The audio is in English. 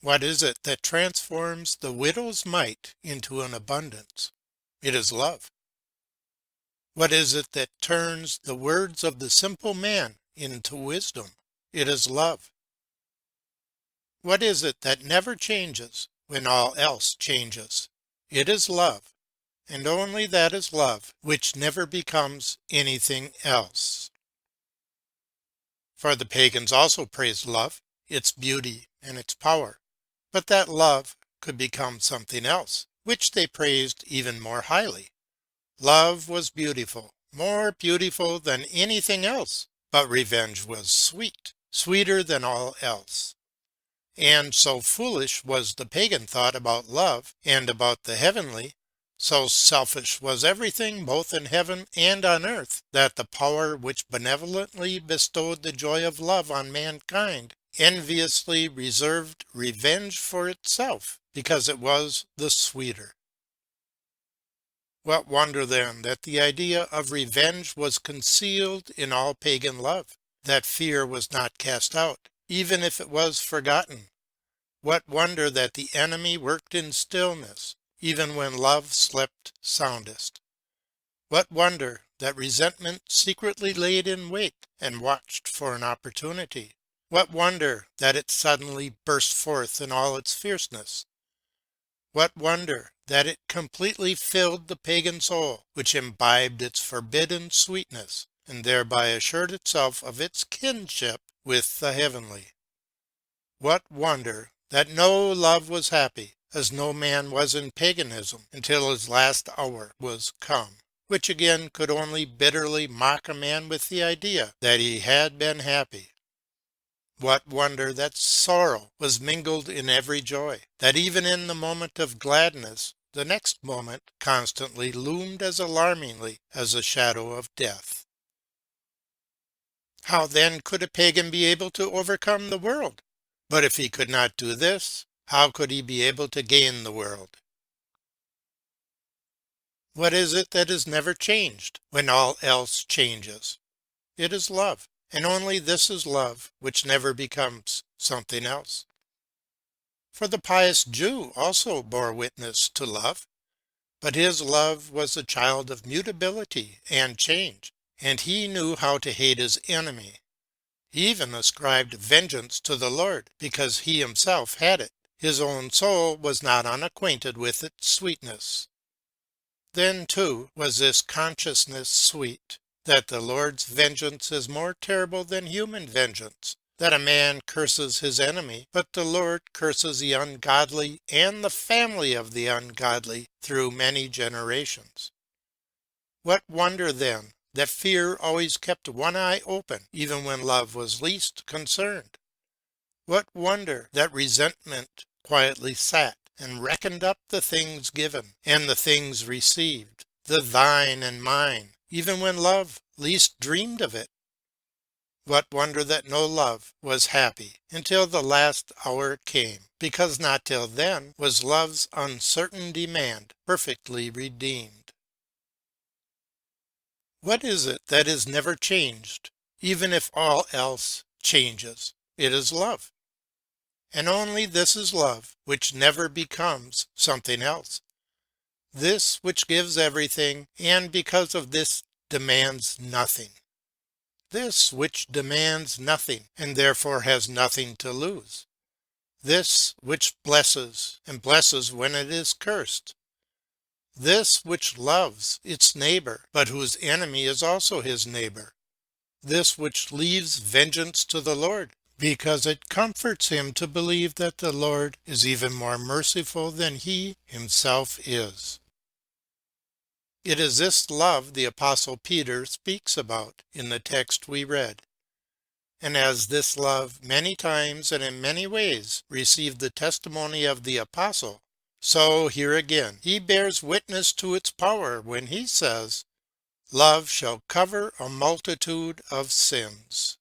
What is it that transforms the widow's mite into an abundance? It is love. What is it that turns the words of the simple man into wisdom? It is love. What is it that never changes when all else changes? It is love, and only that is love which never becomes anything else. For the pagans also praised love, its beauty and its power, but that love could become something else, which they praised even more highly. Love was beautiful, more beautiful than anything else, but revenge was sweet, sweeter than all else. And so foolish was the pagan thought about love and about the heavenly, so selfish was everything both in heaven and on earth, that the power which benevolently bestowed the joy of love on mankind enviously reserved revenge for itself, because it was the sweeter. What wonder then that the idea of revenge was concealed in all pagan love, that fear was not cast out, even if it was forgotten. What wonder that the enemy worked in stillness, even when love slept soundest. What wonder that resentment secretly laid in wait and watched for an opportunity. What wonder that it suddenly burst forth in all its fierceness. What wonder that it completely filled the pagan soul, which imbibed its forbidden sweetness, and thereby assured itself of its kinship with the heavenly. What wonder that no love was happy, as no man was in paganism, until his last hour was come, which again could only bitterly mock a man with the idea that he had been happy. What wonder that sorrow was mingled in every joy, that even in the moment of gladness, the next moment constantly loomed as alarmingly as the shadow of death. How then could a pagan be able to overcome the world? But if he could not do this, how could he be able to gain the world? What is it that is never changed when all else changes? It is love, and only this is love which never becomes something else. For the pious Jew also bore witness to love, but his love was the child of mutability and change, and he knew how to hate his enemy. He even ascribed vengeance to the Lord, because he himself had it. His own soul was not unacquainted with its sweetness. Then, too, was this consciousness sweet, that the Lord's vengeance is more terrible than human vengeance, that a man curses his enemy, but the Lord curses the ungodly and the family of the ungodly through many generations. What wonder, then, that fear always kept one eye open, even when love was least concerned? What wonder that resentment quietly sat and reckoned up the things given and the things received, the thine and mine, even when love least dreamed of it? What wonder that no love was happy until the last hour came, because not till then was love's uncertain demand perfectly redeemed. What is it that is never changed, even if all else changes? It is love. And only this is love, which never becomes something else. This which gives everything, and because of this demands nothing. This which demands nothing, and therefore has nothing to lose. This which blesses, and blesses when it is cursed. This which loves its neighbor, but whose enemy is also his neighbor. This which leaves vengeance to the Lord, because it comforts him to believe that the Lord is even more merciful than he himself is. It is this love the Apostle Peter speaks about in the text we read. And as this love many times and in many ways received the testimony of the Apostle, so here again he bears witness to its power when he says, "Love shall cover a multitude of sins."